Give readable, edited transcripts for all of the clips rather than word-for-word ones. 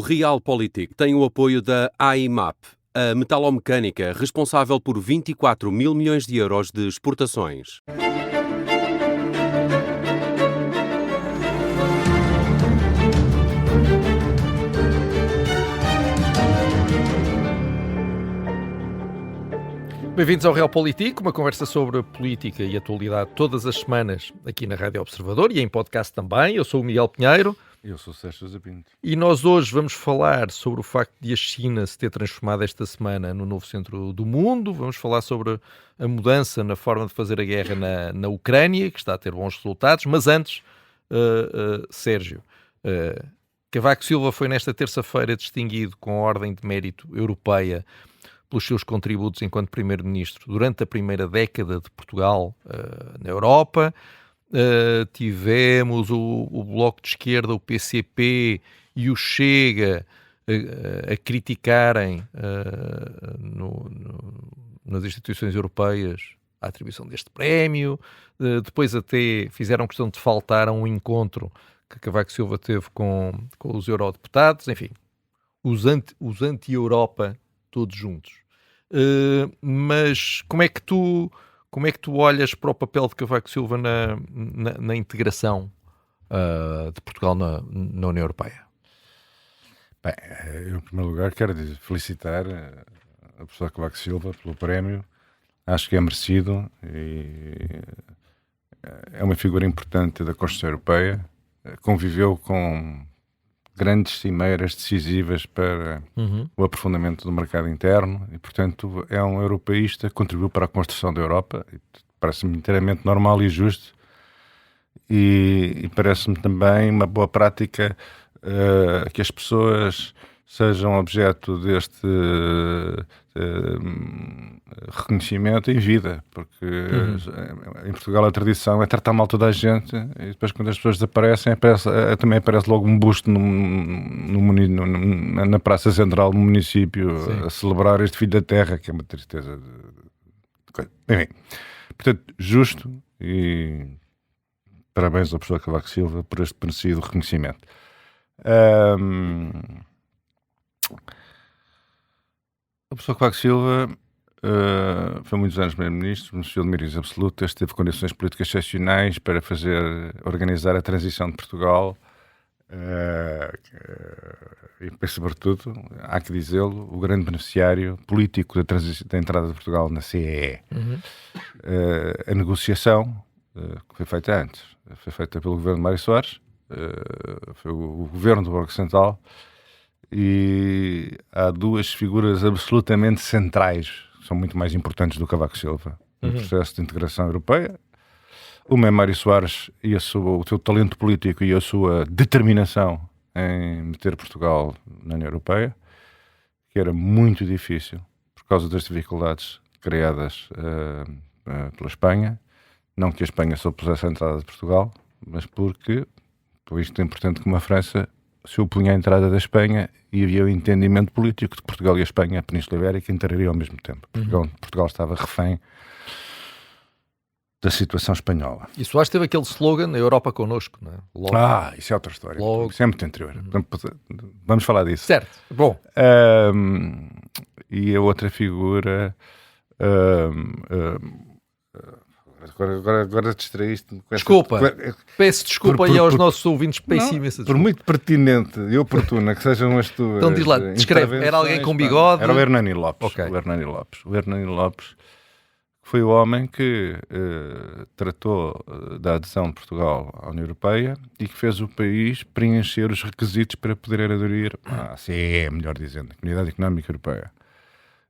Realpolitik tem o apoio da AIMAP, a metalomecânica responsável por 24 mil milhões de euros de exportações. Bem-vindos ao Realpolitik, uma conversa sobre política e atualidade todas as semanas aqui na Rádio Observador e em podcast também. Eu sou o Miguel Pinheiro. Eu sou o Sérgio Zapinto. E nós hoje vamos falar sobre o facto de a China se ter transformado esta semana no novo centro do mundo. Vamos falar sobre a mudança na forma de fazer a guerra na Ucrânia, que está a ter bons resultados. Mas antes, Sérgio, Cavaco Silva foi nesta terça-feira distinguido com a Ordem de Mérito Europeia pelos seus contributos enquanto Primeiro-Ministro durante a primeira década de Portugal na Europa. Tivemos o Bloco de Esquerda, o PCP e o Chega a criticarem nas instituições europeias a atribuição deste prémio. Depois até fizeram questão de faltar a um encontro que Cavaco Silva teve com os eurodeputados. Enfim, os anti-Europa todos juntos. Mas como é que tu olhas para o papel de Cavaco Silva na integração de Portugal na União Europeia? Bem, eu, em primeiro lugar, quero felicitar a professora Cavaco Silva pelo prémio. Acho que é merecido e é uma figura importante da Constituição Europeia. Conviveu com grandes cimeiras decisivas para o aprofundamento do mercado interno e, portanto, é um europeísta que contribuiu para a construção da Europa. Parece-me inteiramente normal e justo e parece-me também uma boa prática que as pessoas sejam objeto deste reconhecimento em vida, porque em Portugal a tradição é tratar mal toda a gente e depois quando as pessoas desaparecem também aparece logo um busto na Praça Central do município. Sim. A celebrar este filho da terra, que é uma tristeza enfim, portanto, justo, e parabéns ao professor Cavaco Silva por este merecido reconhecimento. O professor Cavaco Silva foi muitos anos primeiro-ministro, beneficiou de maiorias absolutas, teve condições políticas excepcionais para organizar a transição de Portugal e, sobretudo, há que dizê-lo, o grande beneficiário político da entrada de Portugal na CEE. A negociação que foi feita antes, foi feita pelo governo de Mário Soares, foi o governo do Bloco Central. E há duas figuras absolutamente centrais, são muito mais importantes do Cavaco Silva no processo de integração europeia. Uma é Mário Soares e o seu talento político e a sua determinação em meter Portugal na União Europeia, que era muito difícil por causa das dificuldades criadas pela Espanha. Não que a Espanha se opusesse à entrada de Portugal, mas porque, por isto é importante como a França se opunha à entrada da Espanha e havia o entendimento político de que Portugal e a Espanha, a Península Ibérica, entrariam ao mesmo tempo. Portugal estava refém da situação espanhola. E Soares teve aquele slogan, a Europa connosco, não é? Logo. Isso é outra história. Logo. Isso é muito anterior. Vamos falar disso. Certo. Bom. E a outra figura... Agora distraíste-me com desculpa, peço desculpa aí aos nossos ouvintes, peço imensa desculpa. Por muito pertinente e oportuna que sejam as tuas então diz lá, descreve, era alguém com bigode? Era o Hernani Lopes. Okay. O Hernani Lopes foi o homem que tratou da adesão de Portugal à União Europeia e que fez o país preencher os requisitos para poder aderir à CEE, melhor dizendo, a Comunidade Económica Europeia.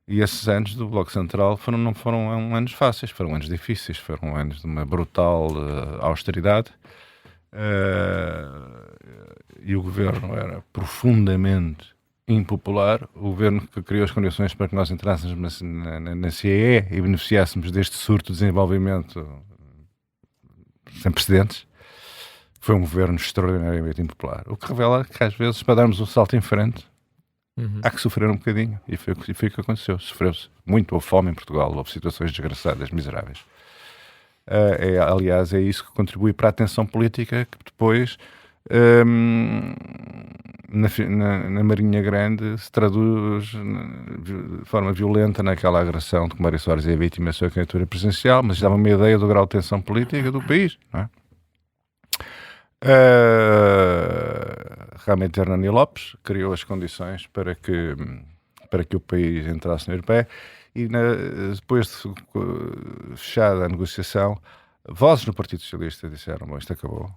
E esses anos do Bloco Central não foram anos fáceis, foram anos difíceis, foram anos de uma brutal austeridade e o governo era profundamente impopular. O governo que criou as condições para que nós entrássemos na CEE e beneficiássemos deste surto de desenvolvimento sem precedentes foi um governo extraordinariamente impopular. O que revela que às vezes para darmos um salto em frente há que sofrer um bocadinho, e foi o que aconteceu. Sofreu-se muito, houve fome em Portugal, houve situações desgraçadas, miseráveis. Aliás, é isso que contribui para a tensão política que depois na Marinha Grande se traduz de forma violenta naquela agressão de que Mário Soares é vítima da sua candidatura presidencial, mas dava uma ideia do grau de tensão política do país, não é? Realmente Hernani Lopes criou as condições para que o país entrasse na União Europeia e depois de fechada a negociação, vozes no Partido Socialista disseram: bom, isto acabou,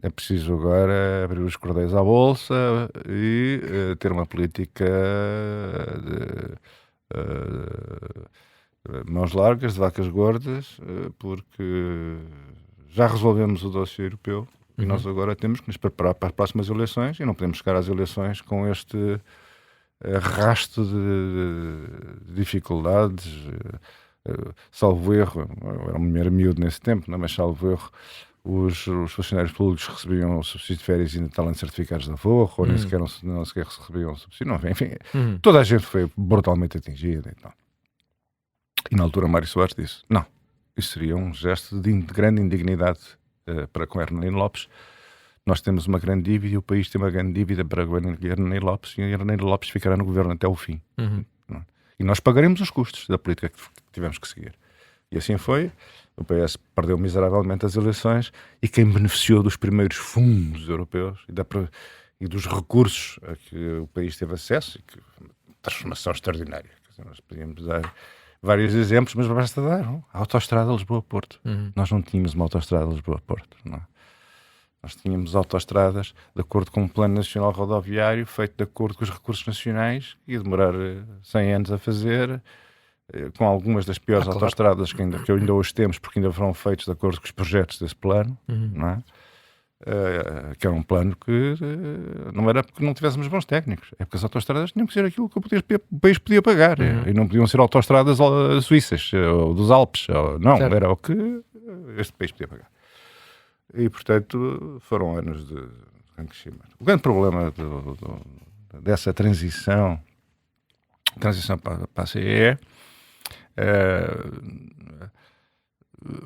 é preciso agora abrir os cordéis à bolsa e ter uma política de mãos largas, de vacas gordas, porque já resolvemos o dossiê europeu e nós agora temos que nos preparar para as próximas eleições e não podemos chegar às eleições com este arrasto de dificuldades. Salvo erro, eu era um miúdo nesse tempo, não? Mas salvo erro, os funcionários públicos recebiam o subsídio de férias e Natal em certificados de aforro, ou nem sequer recebiam o subsídio. Não, enfim, toda a gente foi brutalmente atingida e tal. E na altura Mário Soares disse: não, isso seria um gesto de grande indignidade para com Hernani Lopes. Nós temos uma grande dívida e o país tem uma grande dívida para Hernani Lopes, e Hernani Lopes ficará no governo até o fim. E nós pagaremos os custos da política que tivemos que seguir. E assim foi. O PS perdeu miseravelmente as eleições e quem beneficiou dos primeiros fundos europeus e dos recursos a que o país teve acesso, e que transformação extraordinária. Quer dizer, nós podíamos dar vários exemplos, mas basta dar a autoestrada Lisboa-Porto. Nós não tínhamos uma autoestrada Lisboa-Porto, não é? Nós tínhamos autoestradas de acordo com o Plano Nacional Rodoviário, feito de acordo com os recursos nacionais, que ia demorar 100 anos a fazer, com algumas das piores autoestradas que ainda hoje temos, porque ainda foram feitos de acordo com os projetos desse plano, não é? Que era um plano que não era porque não tivéssemos bons técnicos, é porque as autoestradas tinham que ser aquilo que o país podia pagar, e não podiam ser autoestradas suíças, ou dos Alpes, não, certo. Era o que este país podia pagar. E, portanto, foram anos de crescimento. O grande problema dessa transição para a CEE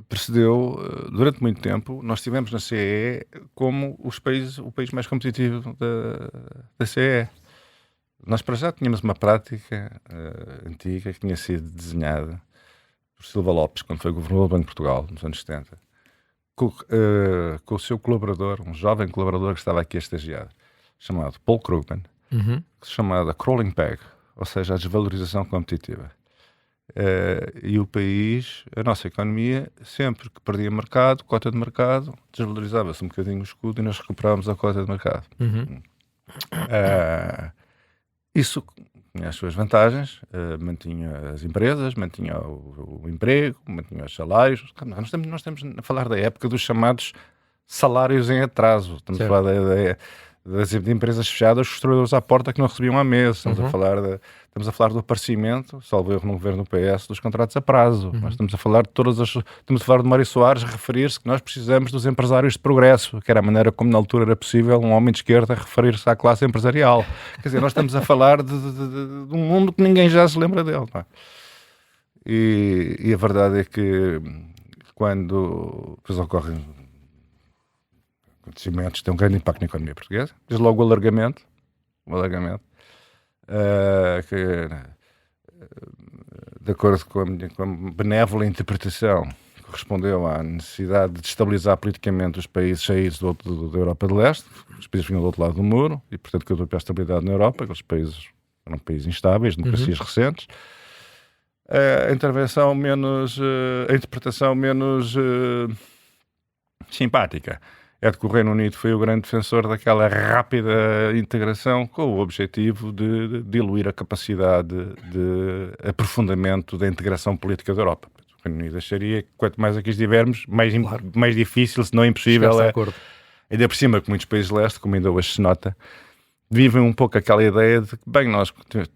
precedeu, durante muito tempo, nós tivemos na CEE como o país mais competitivo da CEE. Nós, para já, tínhamos uma prática antiga que tinha sido desenhada por Silva Lopes, quando foi governador do Banco de Portugal, nos anos 70. Com o seu colaborador, um jovem colaborador que estava aqui a estagiar, chamado Paul Krugman, chamada Crawling Peg, ou seja, a desvalorização competitiva. E o país, a nossa economia, sempre que perdia mercado, cota de mercado, desvalorizava-se um bocadinho o escudo e nós recuperávamos a cota de mercado. Isso tinha as suas vantagens, mantinha as empresas, mantinha o emprego, mantinha os salários. Nós estamos a falar da época dos chamados salários em atraso. Estamos a falar das empresas fechadas, os trabalhadores à porta que não recebiam à mesa. Estamos a falar do aparecimento, salvo erro no governo do PS, dos contratos a prazo. Nós estamos a falar estamos a falar de Mário Soares referir-se que nós precisamos dos empresários de progresso, que era a maneira como na altura era possível um homem de esquerda referir-se à classe empresarial. Quer dizer, nós estamos a falar de um mundo que ninguém já se lembra dele. Não é? E a verdade é que quando depois ocorrem acontecimentos, tem um grande impacto na economia portuguesa, desde logo o alargamento, que, de acordo com a benévola interpretação que correspondeu à necessidade de estabilizar politicamente os países saídos da Europa de Leste, os países vinham do outro lado do muro, e portanto que deu para a estabilidade na Europa, aqueles países eram países instáveis, democracias recentes. A interpretação menos simpática é de que o Reino Unido foi o grande defensor daquela rápida integração com o objetivo de diluir a capacidade de aprofundamento da integração política da Europa. O Reino Unido acharia que quanto mais aqui estivermos, mais difícil, se não impossível, ainda por cima que muitos países leste, como ainda hoje se nota, vivem um pouco aquela ideia de que, bem, nós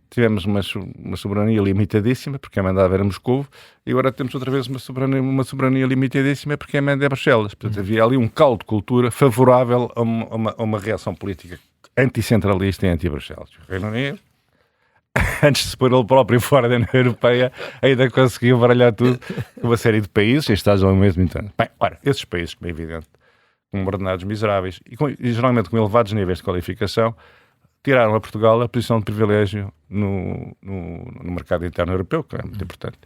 tivemos uma soberania limitadíssima, porque a mandava era Moscou, e agora temos outra vez uma soberania limitadíssima, porque a mandava é Bruxelas. Portanto, havia ali um caldo de cultura favorável a uma reação política anticentralista e anti-Bruxelas. O Reino Unido, antes de se pôr ele próprio fora da União Europeia, ainda conseguiu baralhar tudo com uma série de países, em Estados ao mesmo tempo. Bem, ora, esses países, como é evidente, com ordenados miseráveis e geralmente com elevados níveis de qualificação, tiraram a Portugal a posição de privilégio no mercado interno europeu, que é muito importante.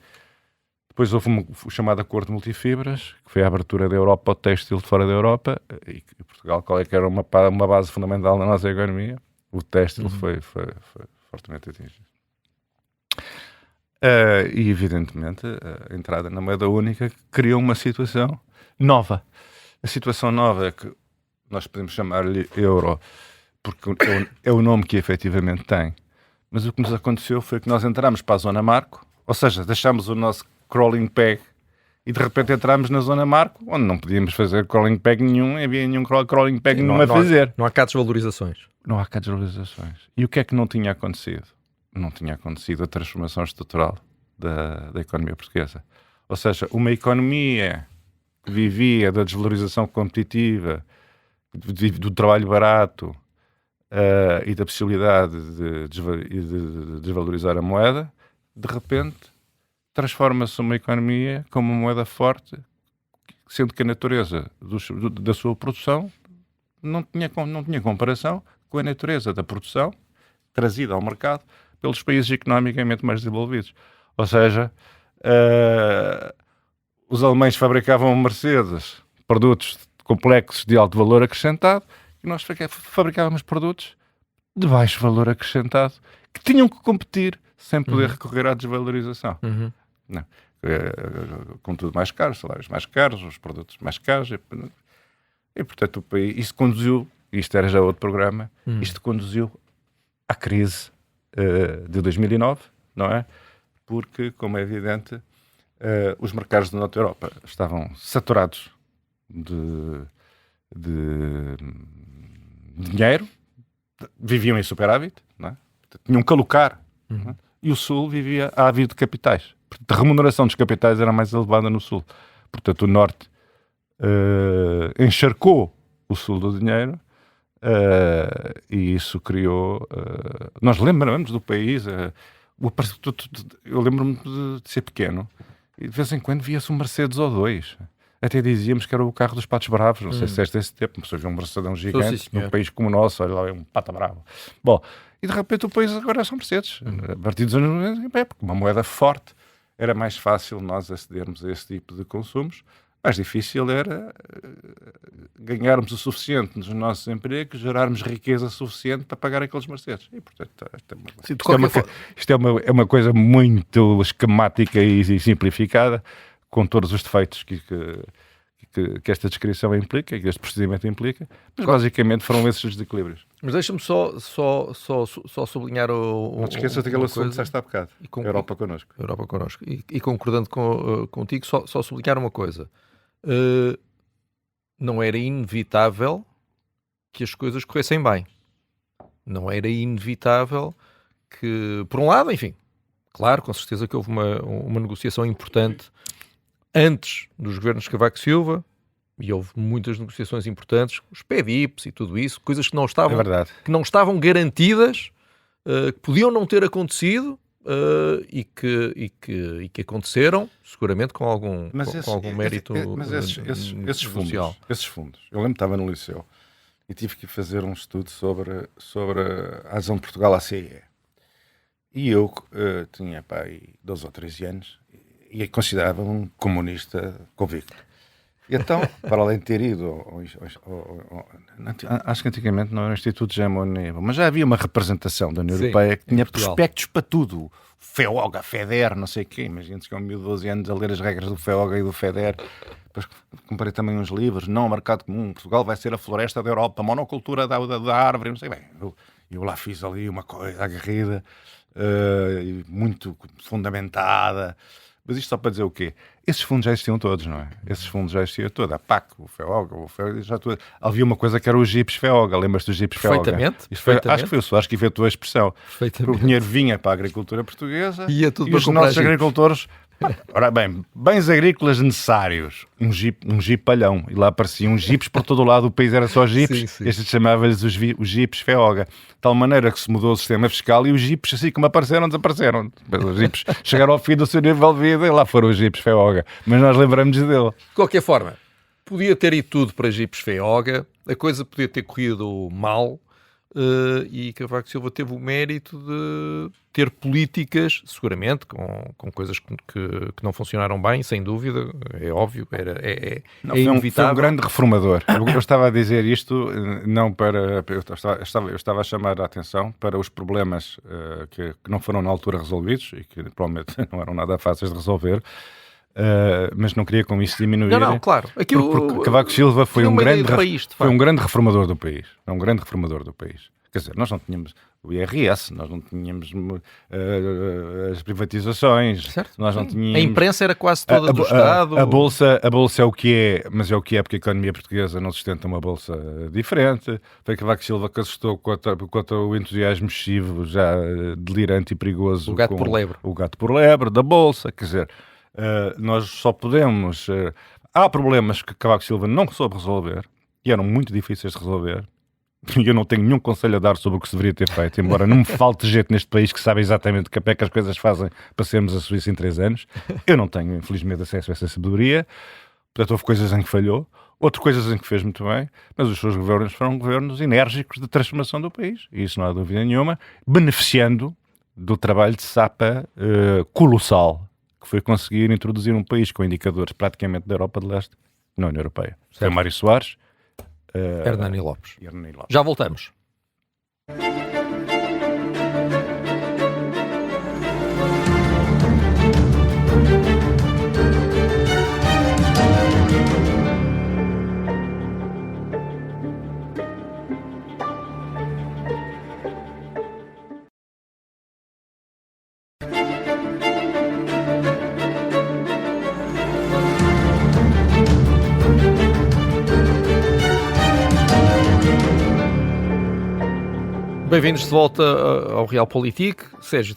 Depois houve o chamado Acordo de Multifibras, que foi a abertura da Europa ao têxtil de fora da Europa, e Portugal, qual é que era uma base fundamental na nossa economia? O têxtil foi fortemente atingido. E, evidentemente, a entrada na moeda única criou uma situação nova. A situação nova é que nós podemos chamar-lhe euro, porque é o nome que efetivamente tem. Mas o que nos aconteceu foi que nós entramos para a zona marco, ou seja, deixámos o nosso crawling peg e de repente entramos na zona marco, onde não podíamos fazer crawling peg nenhum, havia nenhum crawling peg nenhum a fazer. Não há cá desvalorizações. Não há cá desvalorizações. E o que é que não tinha acontecido? Não tinha acontecido a transformação estrutural da economia portuguesa. Ou seja, uma economia que vivia da desvalorização competitiva, do trabalho barato e da possibilidade de desvalorizar a moeda, de repente transforma-se uma economia como uma moeda forte, sendo que a natureza da sua produção não tinha comparação com a natureza da produção trazida ao mercado pelos países economicamente mais desenvolvidos. Ou seja, os alemães fabricavam Mercedes, produtos complexos de alto valor acrescentado, e nós fabricávamos produtos de baixo valor acrescentado, que tinham que competir sem poder recorrer à desvalorização. Não. Com tudo mais caro, salários mais caros, os produtos mais caros, e portanto o país, isso conduziu, isto era já outro programa, isto conduziu à crise de 2009, não é? Porque, como é evidente, os mercados da Norte Europa estavam saturados de dinheiro, viviam em superávit, não é? Tinham que alocar, não é? E o Sul vivia ávido de capitais. A remuneração dos capitais era mais elevada no Sul. Portanto, o Norte encharcou o Sul do dinheiro e isso criou... nós lembramos do país... eu lembro-me de ser pequeno e de vez em quando via-se um Mercedes ou dois. Até dizíamos que era o carro dos patos bravos. Não sei se é desse tempo. Mas hoje é um Mercedão gigante num país como o nosso. Olha lá, é um pata bravo. Bom, e de repente o país agora são Mercedes. A partir dos anos 90, porque uma moeda forte era mais fácil nós acedermos a esse tipo de consumos. Mais difícil era ganharmos o suficiente nos nossos empregos, gerarmos riqueza suficiente para pagar aqueles Mercedes. E, portanto, isto é uma coisa muito esquemática e simplificada, com todos os defeitos que esta descrição implica, que este procedimento implica, mas basicamente foram esses os desequilíbrios. Mas deixa-me só sublinhar não te esqueças daquele assunto que disseste há bocado. Europa connosco. Europa connosco. E concordando contigo, só sublinhar uma coisa. Não era inevitável que as coisas corressem bem. Não era inevitável que, por um lado, enfim, claro, com certeza que houve uma negociação importante antes dos governos de Cavaco Silva, e houve muitas negociações importantes, os PEDIPs e tudo isso, coisas que não estavam garantidas, que podiam não ter acontecido e que aconteceram, seguramente com algum mérito. Mas esses fundos, eu lembro que estava no liceu e tive que fazer um estudo sobre a adesão de Portugal à CEE. E eu tinha 12 ou 13 anos e considerava-me um comunista convicto. E então, para além de ter ido acho que antigamente não era o Instituto Gemonier, mas já havia uma representação da União Europeia que tinha prospectos para tudo. FEOGA, FEDER, não sei o quê. Imagina-se que é um miúdo de 12 anos a ler as regras do FEOGA e do FEDER. Depois comprei também uns livros. Não, mercado comum. Portugal vai ser a floresta da Europa. Monocultura da árvore. Não sei bem. Eu lá fiz ali uma coisa aguerrida, muito fundamentada. Mas isto só para dizer o quê? Esses fundos já existiam todos, não é? Esses fundos já existiam todos. A PAC, o FEOGA, já tudo. Havia uma coisa que era o GIPS FEOGA. Lembras-te do GIPS FEOGA? Perfeitamente. Acho que foi o Soares que inventou a expressão. O dinheiro vinha para a agricultura portuguesa e os nossos agricultores... Ora bem, bens agrícolas necessários, um jipalhão, e lá apareciam jipes por todo o lado, o país era só jipes, estes chamavam-lhes os jipes FEOGA, de tal maneira que se mudou o sistema fiscal e os jipes, assim como apareceram, desapareceram. Os jipes chegaram ao fim do seu nível de vida e lá foram os jipes FEOGA, mas nós lembramos dele. De qualquer forma, podia ter ido tudo para Jipes Feioga, a coisa podia ter corrido mal, e Cavaco Silva teve o mérito de ter políticas, seguramente, com coisas que não funcionaram bem, sem dúvida, é óbvio, é inevitável. Foi um grande reformador. Eu estava a dizer isto não para... Eu estava a chamar a atenção para os problemas que não foram na altura resolvidos e que provavelmente não eram nada fáceis de resolver. Mas não queria com isso diminuir. Não, claro. Aqui porque Cavaco Silva foi um grande reformador do país. É um grande reformador do país. Quer dizer, nós não tínhamos o IRS, nós não tínhamos as privatizações, certo? Nós não tínhamos... A imprensa era quase toda do Estado. A bolsa é o que é, mas é o que é porque a economia portuguesa não sustenta uma bolsa diferente. Foi Cavaco Silva que assustou contra o entusiasmo excessivo, já delirante e perigoso. O gato por lebre. O gato por lebre da bolsa, quer dizer... nós só podemos... há problemas que Cavaco Silva não soube resolver e eram muito difíceis de resolver, e eu não tenho nenhum conselho a dar sobre o que se deveria ter feito, embora não me falte jeito neste país que sabe exatamente que é que as coisas fazem para sermos a Suíça em 3 anos. Eu não tenho, infelizmente, acesso a essa sabedoria. Portanto, houve coisas em que falhou, outras coisas em que fez muito bem, mas os seus governos foram governos enérgicos de transformação do país, e isso não há dúvida nenhuma, beneficiando do trabalho de sapa colossal que foi conseguir introduzir um país com indicadores praticamente da Europa de Leste na União Europeia. Foi Mário Soares, Hernani Lopes. Hernani Lopes. Já voltamos. Bem-vindos de volta ao Realpolitik. Sérgio,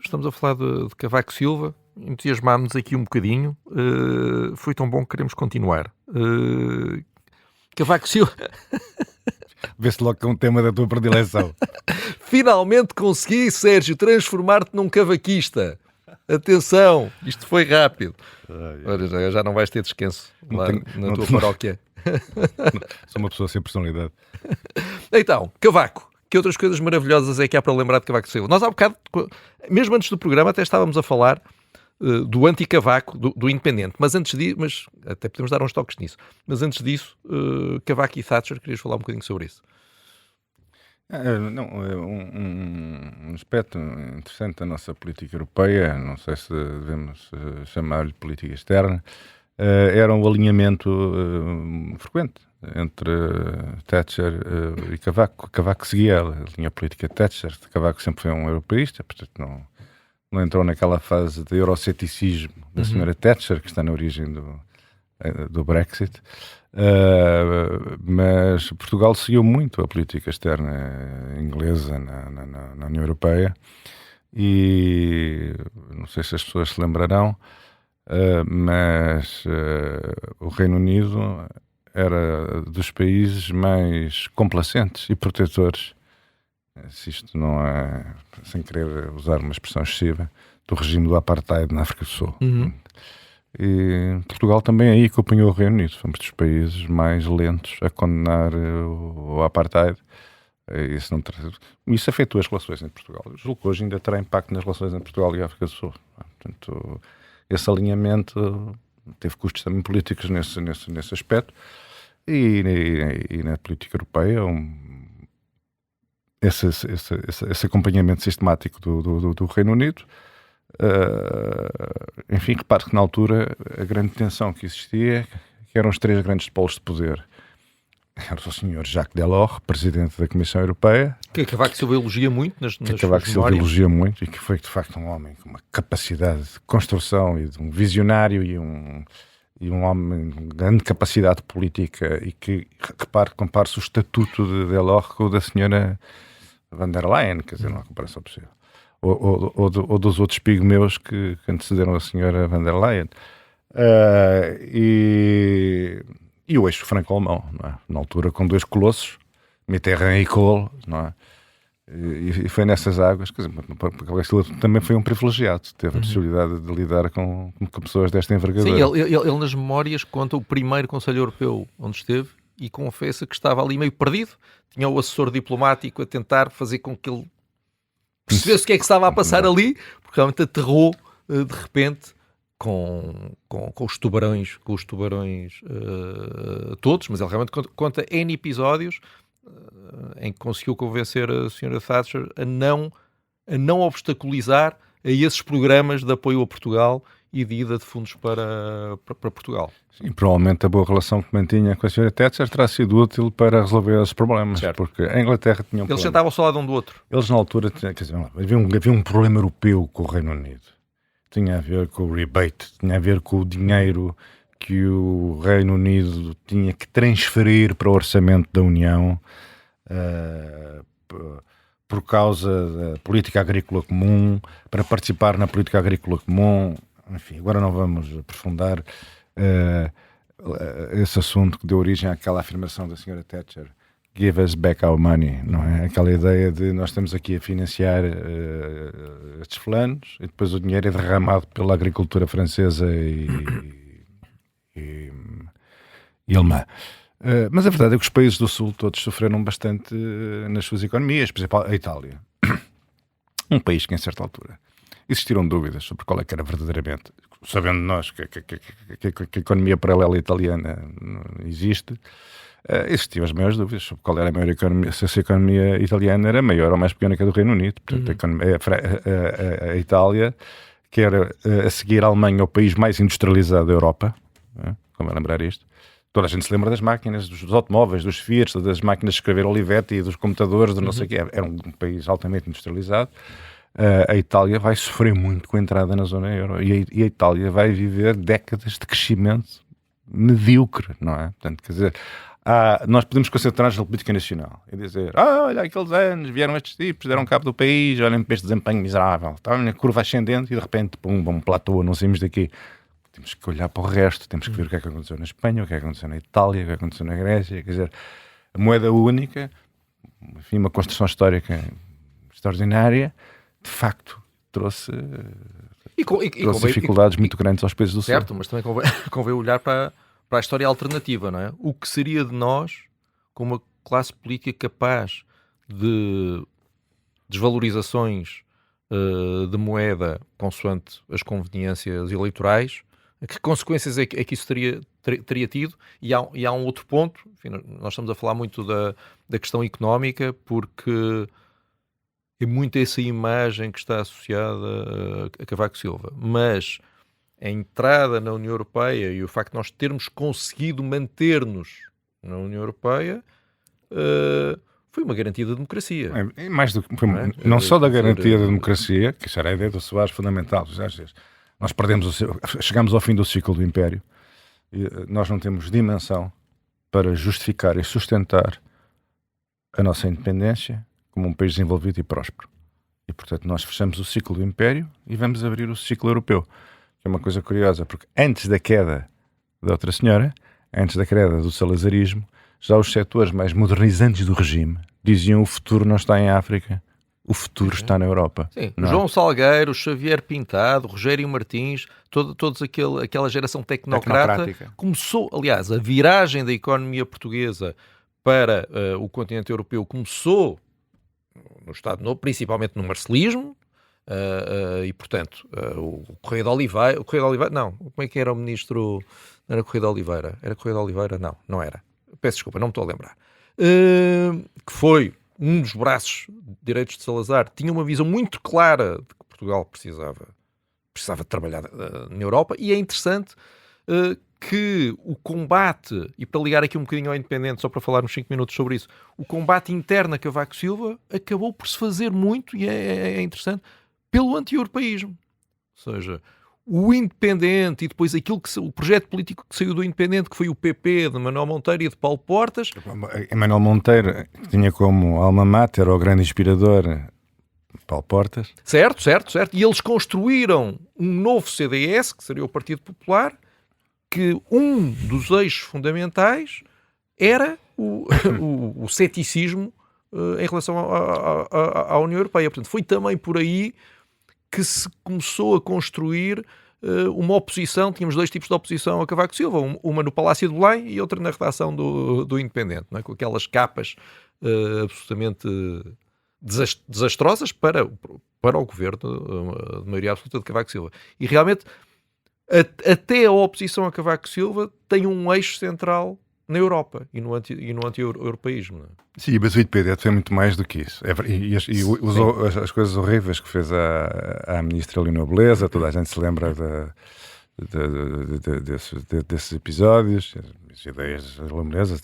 estamos a falar de Cavaco Silva. Entusiasmámos-nos aqui um bocadinho. Foi tão bom que queremos continuar. Cavaco Silva... Vê-se logo que é um tema da tua predileção. Finalmente consegui, Sérgio, transformar-te num cavaquista. Atenção, isto foi rápido. Olha, já não vais ter descanso lá na tua paróquia. Sou uma pessoa sem personalidade. Então, Cavaco, que outras coisas maravilhosas é que há para lembrar de Cavaco Silva? Nós há bocado, mesmo antes do programa, até estávamos a falar do anti-Cavaco, do independente, mas até podemos dar uns toques nisso. Mas antes disso, Cavaco e Thatcher, querias falar um bocadinho sobre isso? Um aspecto interessante da nossa política europeia, não sei se devemos chamar-lhe política externa, era um alinhamento frequente entre Thatcher e Cavaco. Cavaco seguia a linha política de Thatcher. Cavaco sempre foi um europeísta, portanto não entrou naquela fase de euroceticismo da senhora Thatcher, que está na origem do Brexit. Mas Portugal seguiu muito a política externa inglesa na União Europeia, e não sei se as pessoas se lembrarão, mas o Reino Unido era dos países mais complacentes e protetores, se isto não é, sem querer usar uma expressão excessiva, do regime do apartheid na África do Sul. E Portugal também aí acompanhou o Reino Unido. Fomos dos países mais lentos a condenar o apartheid. Isso afetou as relações entre Portugal. Eu julgo que hoje ainda terá impacto nas relações entre Portugal e a África do Sul. Portanto, esse alinhamento teve custos também políticos nesse aspecto. E na política europeia, esse acompanhamento sistemático do Reino Unido. Enfim, repare que na altura a grande tensão que existia, que eram os 3 grandes polos de poder. Era o Sr. Jacques Delors, presidente da Comissão Europeia, que Cavaco Silva elogia muito nas Cavaco Silva elogia muito, e que foi de facto um homem com uma capacidade de construção e de um visionário e um homem com grande capacidade política, e que, repare, compara-se o estatuto de Delors com o da senhora van der Leyen, quer dizer, não há comparação possível. Ou dos outros pigmeus que antecederam a senhora van der Leyen. E o eixo franco-alemão, não é? Na altura, com 2 colossos, Mitterrand e Kohl, não é? E foi nessas águas, quer dizer, também foi um privilegiado, teve a possibilidade de lidar com pessoas desta envergadura. Sim, ele nas memórias conta o primeiro Conselho Europeu onde esteve e confessa que estava ali meio perdido, tinha o assessor diplomático a tentar fazer com que ele percebesse o que é que estava a passar ali, porque realmente aterrou de repente com os tubarões, todos, mas ele realmente conta N episódios em que conseguiu convencer a Sra. Thatcher a não obstaculizar a esses programas de apoio a Portugal e de ida de fundos para Portugal. E provavelmente a boa relação que mantinha com a Sra. Thatcher terá sido útil para resolver esses problemas, certo. Porque a Inglaterra tinha um problema. Eles sentavam só lado um do outro. Eles na altura, quer dizer, havia um problema europeu com o Reino Unido. Tinha a ver com o rebate, tinha a ver com o dinheiro que o Reino Unido tinha que transferir para o orçamento da União por causa da política agrícola comum, para participar na política agrícola comum. Enfim, agora não vamos aprofundar esse assunto que deu origem àquela afirmação da Sra. Thatcher: give us back our money, não é? Aquela ideia de nós estamos aqui a financiar estes fulanos e depois o dinheiro é derramado pela agricultura francesa e alemã. Mas a verdade é que os países do Sul todos sofreram bastante nas suas economias, por exemplo a Itália. Um país que em certa altura existiram dúvidas sobre qual é que era verdadeiramente, sabendo nós que a economia paralela italiana existe, existiam as maiores dúvidas sobre qual era a maior economia, se a economia italiana era maior ou mais pequena que a do Reino Unido. Portanto, a Itália, que era a seguir a Alemanha o país mais industrializado da Europa, como é lembrar isto. Toda a gente se lembra das máquinas, dos automóveis, dos Fiat, das máquinas de escrever Olivetti, dos computadores, do não sei o quê. Era um país altamente industrializado. A Itália vai sofrer muito com a entrada na zona euro e a Itália vai viver décadas de crescimento medíocre, não é? Portanto, quer dizer, nós podemos concentrar-nos na política nacional e dizer: olha, aqueles anos vieram estes tipos, deram cabo do país, olhem para este desempenho miserável, está na curva ascendente e de repente, pum, um platô, não saímos daqui. Temos que olhar para o resto, temos que ver o que é que aconteceu na Espanha, o que é que aconteceu na Itália, o que é que aconteceu na Grécia. Quer dizer, a moeda única, enfim, uma construção histórica extraordinária, de facto trouxe dificuldades muito grandes aos países do Sul. Certo, mas também convém olhar para a história alternativa, não é? O que seria de nós com uma classe política capaz de desvalorizações de moeda consoante as conveniências eleitorais? Que consequências é que isso teria tido? E há um outro ponto, enfim, nós estamos a falar muito da questão económica, porque é muito essa imagem que está associada a Cavaco Silva, mas a entrada na União Europeia e o facto de nós termos conseguido manter-nos na União Europeia foi uma garantia da democracia. Mais do que, não só da garantia da democracia, que isso era a ideia do Soares fundamental. Nós chegamos ao fim do ciclo do Império e nós não temos dimensão para justificar e sustentar a nossa independência como um país desenvolvido e próspero. E, portanto, nós fechamos o ciclo do Império e vamos abrir o ciclo europeu. Que é uma coisa curiosa, porque antes da queda da outra senhora, antes da queda do salazarismo, já os setores mais modernizantes do regime diziam: o futuro não está em África, o futuro está na Europa. Sim. João Salgueiro, Xavier Pintado, Rogério Martins, todos aquela geração tecnocrática começou, aliás, a viragem da economia portuguesa para o continente europeu começou no Estado Novo, principalmente no marcelismo, e portanto o Correia de Oliveira, não, como é que era o ministro? Não era Correia de Oliveira? Era Correia de Oliveira? Não era. Peço desculpa, não me estou a lembrar. Que foi um dos braços direitos de Salazar, tinha uma visão muito clara de que Portugal precisava trabalhar na Europa, e é interessante que o combate, e para ligar aqui um bocadinho ao Independente, só para falar uns 5 minutos sobre isso, o combate interno a Cavaco Silva acabou por se fazer muito, e é interessante, pelo anti-europeísmo. Ou seja, o Independente e depois o projeto político que saiu do Independente, que foi o PP de Manuel Monteiro e de Paulo Portas. Manuel Monteiro tinha como alma mater, o grande inspirador, Paulo Portas. Certo. E eles construíram um novo CDS, que seria o Partido Popular, que um dos eixos fundamentais era o ceticismo em relação à União Europeia. Portanto, foi também por aí que se começou a construir uma oposição. Tínhamos dois tipos de oposição a Cavaco Silva, uma no Palácio de Belém e outra na redação do Independente, não é? Com aquelas capas absolutamente desastrosas para o governo de maioria absoluta de Cavaco Silva. E realmente até a oposição a Cavaco Silva tem um eixo central na Europa e no anti-europeísmo. Sim, mas o independente foi muito mais do que isso. As coisas horríveis que fez a ministra Leonor Beleza, toda a gente se lembra desses episódios, as ideias da Leonor Beleza,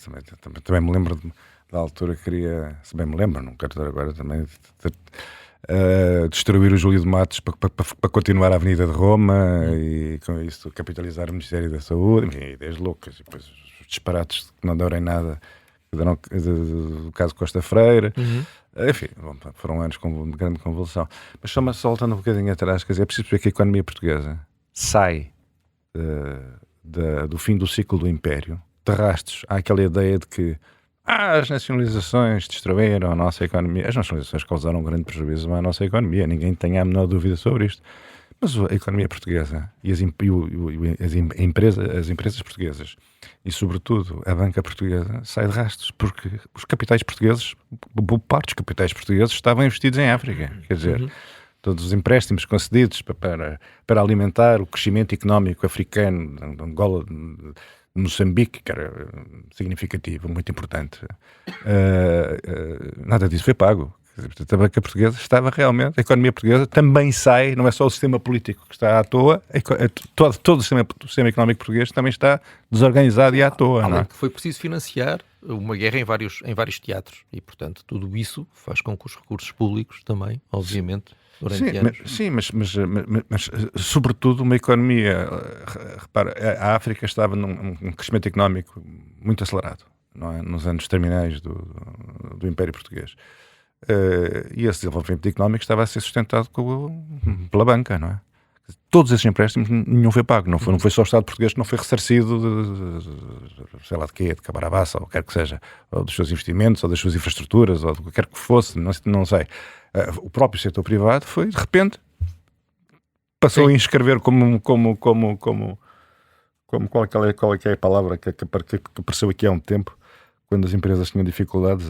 também me lembro da altura que queria, se bem me lembro, não quero dizer agora também, destruir o Júlio de Matos para continuar a Avenida de Roma e com isso capitalizar o Ministério da Saúde, enfim, ideias loucas, e depois os disparates que não deram em nada do caso Costa Freire. Enfim, foram anos de grande convulsão. Mas só voltando um bocadinho atrás, quer dizer, é preciso perceber que a economia portuguesa sai do fim do ciclo do Império, de rastros. Há aquela ideia de que as nacionalizações destruíram a nossa economia. As nacionalizações causaram um grande prejuízo à nossa economia, ninguém tem a menor dúvida sobre isto. Mas a economia portuguesa e as empresas portuguesas e, sobretudo, a banca portuguesa sai de rastros, porque os capitais portugueses, boa parte dos capitais portugueses estavam investidos em África. Quer dizer, todos os empréstimos concedidos para alimentar o crescimento económico africano, de Angola, de Moçambique, que era significativo, muito importante, nada disso foi pago. A banca portuguesa estava realmente, a economia portuguesa também sai, não é só o sistema político que está à toa, todo o sistema económico português também está desorganizado e à toa. Além não é? que foi preciso financiar uma guerra em vários teatros e, portanto, tudo isso faz com que os recursos públicos também, obviamente, durante anos... Mas sobretudo uma economia, repara, a África estava num crescimento económico muito acelerado, não é? Nos anos terminais do Império Português. E esse desenvolvimento económico estava a ser sustentado pela banca, não é? Todos esses empréstimos, nenhum foi pago, não foi só o Estado português que não foi ressarcido sei lá de quê, de Cabarabaça, ou o que quer que seja, ou dos seus investimentos, ou das suas infraestruturas, ou do que quer que fosse, não sei. O próprio setor privado foi, de repente, passou a inscrever como qual é que é a palavra que apareceu aqui há um tempo, quando as empresas tinham dificuldades,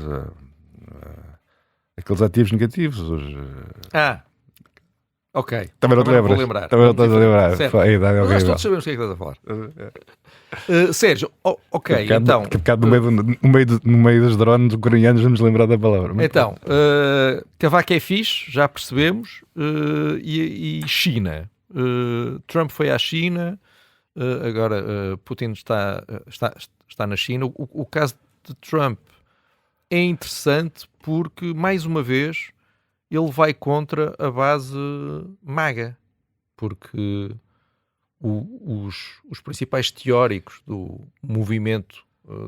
aqueles ativos negativos. Ok. Também não te lembras? Lembrar. Também não estás a lembrar. Certo. Nós todos sabemos o que é que estás a falar. Sérgio, ok, então... Que bocado no meio dos drones ucranianos vamos lembrar da palavra. Então, Cavaco é fixe, já percebemos, e China. Trump foi à China, agora Putin está na China. O caso de Trump é interessante porque, mais uma vez, ele vai contra a base MAGA, porque os principais teóricos do movimento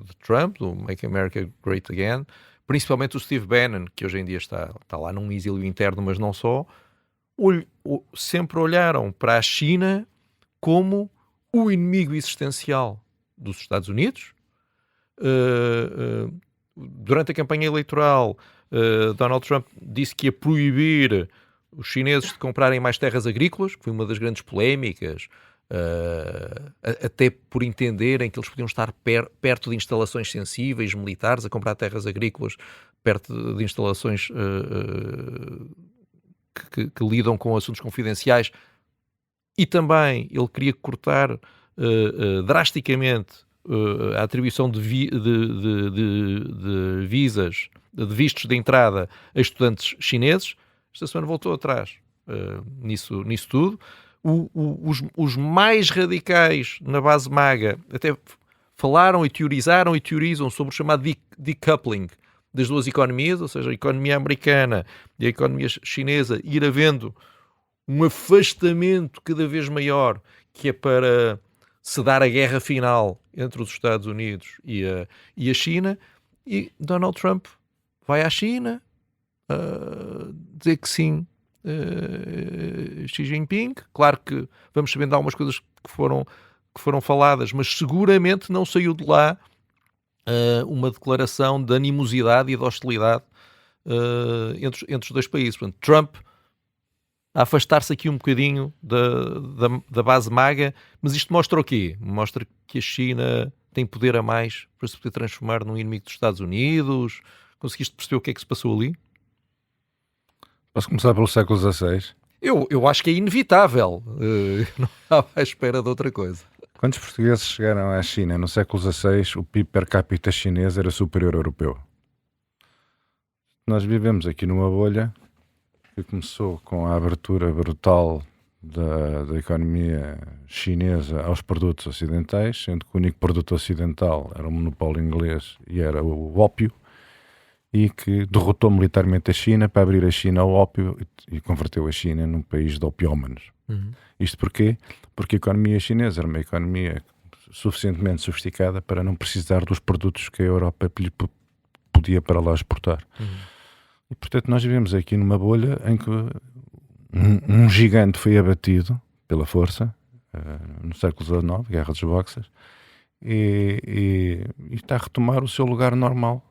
de Trump, do Make America Great Again, principalmente o Steve Bannon, que hoje em dia está lá num exílio interno, mas não só, sempre olharam para a China como o inimigo existencial dos Estados Unidos. Durante a campanha eleitoral, Donald Trump disse que ia proibir os chineses de comprarem mais terras agrícolas, que foi uma das grandes polémicas, até por entenderem que eles podiam estar perto de instalações sensíveis, militares, a comprar terras agrícolas perto de instalações que lidam com assuntos confidenciais. E também ele queria cortar drasticamente a atribuição de visas, de vistos de entrada a estudantes chineses. Esta semana voltou atrás nisso tudo. Os mais radicais na base MAGA até falaram e teorizam sobre o chamado decoupling das duas economias, ou seja, a economia americana e a economia chinesa, ir havendo um afastamento cada vez maior, que é para se dar a guerra final entre os Estados Unidos e a China. E Donald Trump vai à China dizer que sim, Xi Jinping. Claro que vamos sabendo algumas coisas que foram faladas, mas seguramente não saiu de lá uma declaração de animosidade e de hostilidade entre os dois países. Portanto, Trump a afastar-se aqui um bocadinho da base MAGA, mas isto mostra o quê? Mostra que a China tem poder a mais para se poder transformar num inimigo dos Estados Unidos. Conseguiste perceber o que é que se passou ali? Posso começar pelo século XVI? Eu acho que é inevitável. Não estava à espera de outra coisa. Quando os portugueses chegaram à China no século XVI, o PIB per capita chinês era superior ao europeu. Nós vivemos aqui numa bolha que começou com a abertura brutal da economia chinesa aos produtos ocidentais, sendo que o único produto ocidental era o monopólio inglês e era o ópio, e que derrotou militarmente a China para abrir a China ao ópio e converteu a China num país de opiómanos. Isto porquê? Porque a economia chinesa era uma economia suficientemente sofisticada para não precisar dos produtos que a Europa lhe podia para lá exportar. E, portanto, nós vivemos aqui numa bolha em que um gigante foi abatido pela força no século XIX, Guerra dos Boxers, e está a retomar o seu lugar normal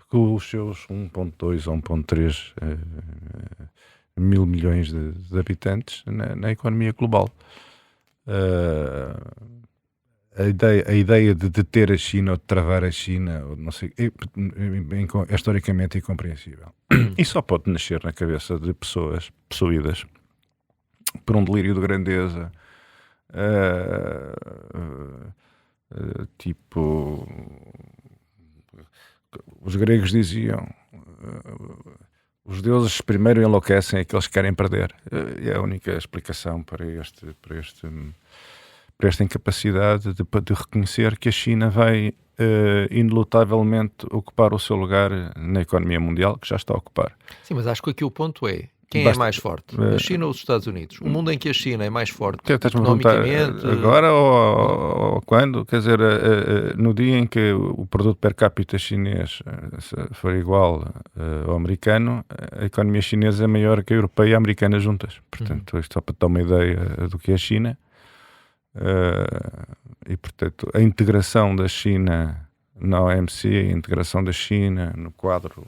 com os seus 1.2 ou 1.3 mil milhões de habitantes na economia global. A ideia de deter a China ou de travar a China, ou não sei, é historicamente incompreensível. E só pode nascer na cabeça de pessoas possuídas por um delírio de grandeza, tipo, os gregos diziam, os deuses primeiro enlouquecem aqueles que querem perder. É a única explicação para esta incapacidade de reconhecer que a China vai inelutavelmente ocupar o seu lugar na economia mundial, que já está a ocupar. Sim, mas acho que aqui o ponto é: quem é mais forte? A China ou os Estados Unidos? O mundo em que a China é mais forte economicamente? Agora ou quando? Quer dizer, no dia em que o produto per capita chinês for igual ao americano, a economia chinesa é maior que a europeia e a americana juntas. Portanto, isto só para ter uma ideia do que é a China. E, portanto, a integração da China na OMC, a integração da China no quadro,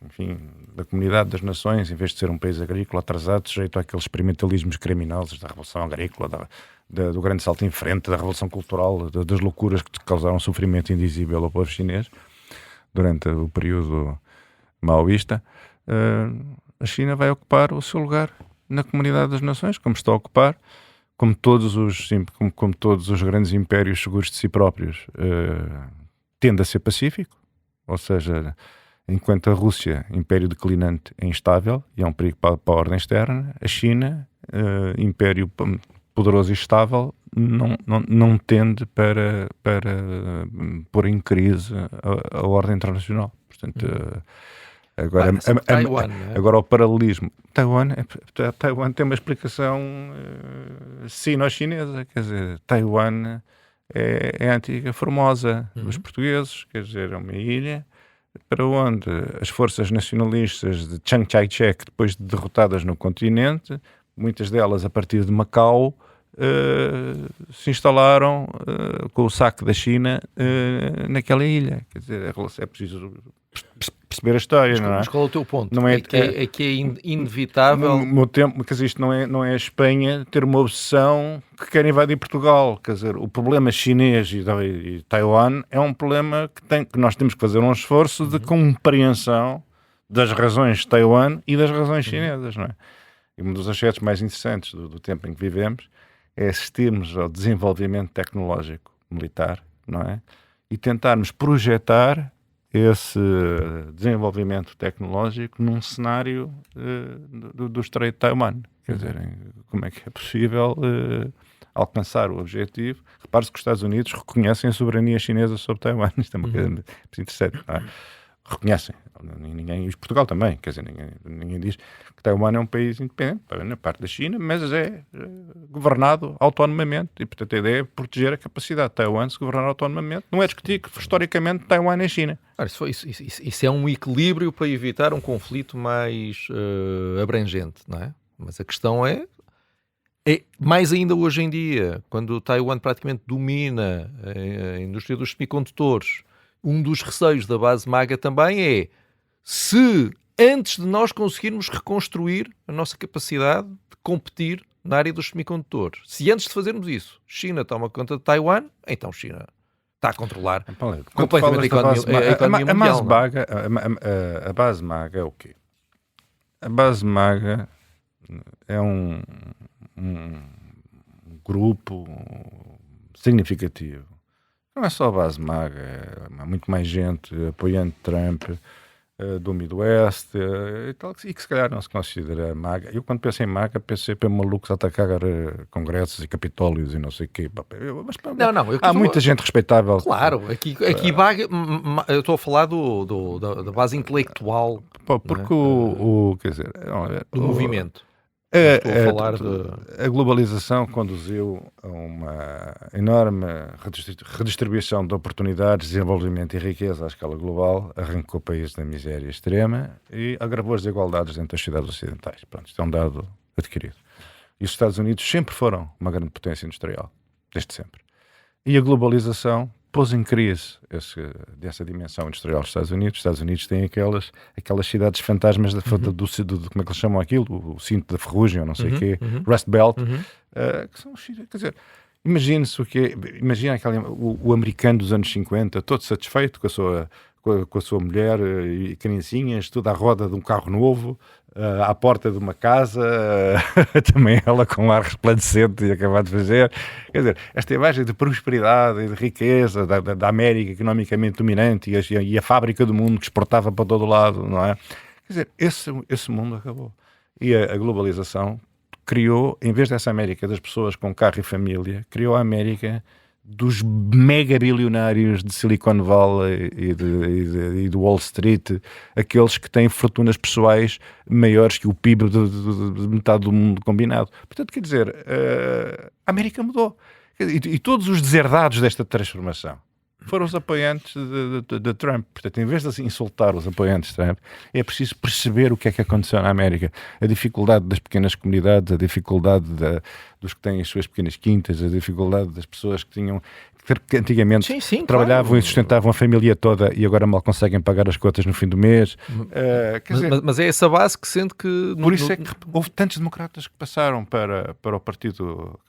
enfim, da Comunidade das Nações, em vez de ser um país agrícola atrasado, sujeito àqueles experimentalismos criminosos da Revolução Agrícola, do grande salto em frente, da Revolução Cultural, das loucuras que causaram sofrimento indizível ao povo chinês durante o período maoísta, a China vai ocupar o seu lugar na Comunidade das Nações, como está a ocupar, como todos os grandes impérios seguros de si próprios, tende a ser pacífico, ou seja, enquanto a Rússia, império declinante, é instável e é um perigo para a ordem externa, a China, império poderoso e estável, não tende para pôr em crise a ordem internacional. Portanto, agora, Taiwan, agora o paralelismo. Taiwan tem uma explicação sino-chinesa, quer dizer, Taiwan é a antiga Formosa dos portugueses, quer dizer, é uma ilha para onde as forças nacionalistas de Chiang Kai-shek, depois de derrotadas no continente, muitas delas a partir de Macau, se instalaram com o saque da China naquela ilha. Quer dizer, é preciso perceber a história, não é? Mas qual é o teu ponto? Não é que é inevitável. No meu tempo, quer dizer, isto não é a Espanha ter uma obsessão que quer invadir Portugal. Quer dizer, o problema chinês e Taiwan é um problema que nós temos que fazer um esforço de compreensão das razões de Taiwan e das razões chinesas, não é? E um dos aspectos mais interessantes do tempo em que vivemos é assistirmos ao desenvolvimento tecnológico militar, não é? E tentarmos projetar esse desenvolvimento tecnológico num cenário do Estreito de Taiwan. Quer dizer, como é que é possível alcançar o objetivo? Repare-se que os Estados Unidos reconhecem a soberania chinesa sobre Taiwan. Isto é uma coisa interessante, não é? Reconhecem. E Portugal também. Quer dizer, ninguém diz que Taiwan é um país independente, na parte da China, mas é governado autonomamente. E, portanto, a ideia é proteger a capacidade de Taiwan de se governar autonomamente. Não é discutir que, historicamente, Taiwan é China. Isso é um equilíbrio para evitar um conflito mais abrangente, não é? Mas a questão é mais ainda hoje em dia, quando Taiwan praticamente domina a indústria dos semicondutores, um dos receios da base MAGA também é: se antes de nós conseguirmos reconstruir a nossa capacidade de competir na área dos semicondutores, se antes de fazermos isso, China toma conta de Taiwan, então China está a controlar completamente a economia mundial. A base maga é o quê? A base maga é um grupo significativo. Não é só a base maga, há muito mais gente apoiando Trump, do Midwest e tal, e que se calhar não se considera maga. Eu quando penso em maga, pensei para malucos a atacar congressos e capitólios e não sei o quê. Mas, há muita gente respeitável. Claro, aqui eu estou a falar da base intelectual. Porque quer dizer, do movimento. A globalização conduziu a uma enorme redistribuição de oportunidades, desenvolvimento e riqueza à escala global, arrancou o país da miséria extrema e agravou as desigualdades entre as cidades ocidentais. Pronto, isto é um dado adquirido. E os Estados Unidos sempre foram uma grande potência industrial, desde sempre. E a globalização pôs em crise dessa dimensão industrial dos Estados Unidos. Os Estados Unidos têm aquelas cidades fantasmas como é que eles chamam aquilo? O cinto da ferrugem, ou não sei o quê, Rust Belt, que são, quer dizer, imagine-se imagina o americano dos anos 50, todo satisfeito com a sua mulher e criancinhas, tudo à roda de um carro novo, à porta de uma casa, também ela com um ar resplandecente e acabar de fazer. Quer dizer, esta imagem de prosperidade e de riqueza da América economicamente dominante e a fábrica do mundo que exportava para todo lado, não é? Quer dizer, esse mundo acabou. E a globalização criou, em vez dessa América das pessoas com carro e família, criou a América dos mega bilionários de Silicon Valley e de Wall Street, aqueles que têm fortunas pessoais maiores que o PIB de metade do mundo combinado. Portanto, quer dizer, a América mudou. E todos os deserdados desta transformação foram os apoiantes de Trump. Portanto, em vez de insultar os apoiantes de Trump, é preciso perceber o que é que aconteceu na América. A dificuldade das pequenas comunidades, a dificuldade dos que têm as suas pequenas quintas, a dificuldade das pessoas que antigamente trabalhavam e sustentavam a família toda e agora mal conseguem pagar as contas no fim do mês. Mas é essa base que sente que... Por isso é que houve tantos democratas que passaram para o Partido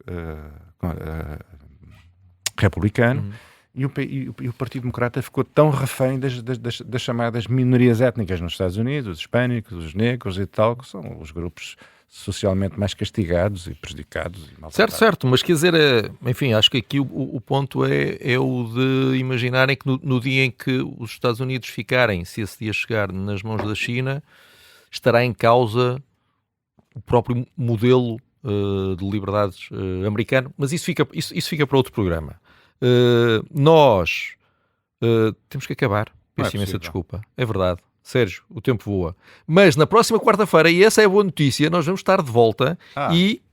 Republicano. E o Partido Democrata ficou tão refém das chamadas minorias étnicas nos Estados Unidos, os hispânicos, os negros e tal, que são os grupos socialmente mais castigados e prejudicados. E maltratados. Certo, mas quer dizer, enfim, acho que aqui o ponto é o de imaginarem que no dia em que os Estados Unidos ficarem, se esse dia chegar nas mãos da China, estará em causa o próprio modelo de liberdades americano, mas isso fica para outro programa. Nós temos que acabar. Peço imensa desculpa. É verdade. Sérgio, o tempo voa. Mas na próxima quarta-feira, e essa é a boa notícia, nós vamos estar de volta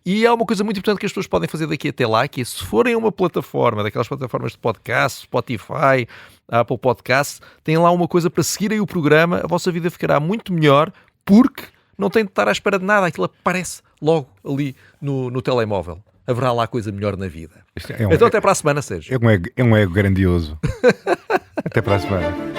e há uma coisa muito importante que as pessoas podem fazer daqui até lá, que é, se forem a uma plataforma, daquelas plataformas de podcast, Spotify, Apple Podcasts, têm lá uma coisa para seguirem o programa, a vossa vida ficará muito melhor, porque não têm de estar à espera de nada, aquilo aparece logo ali no telemóvel. Haverá lá coisa melhor na vida. Então até para a semana, Sérgio. É um ego grandioso. Até para a semana.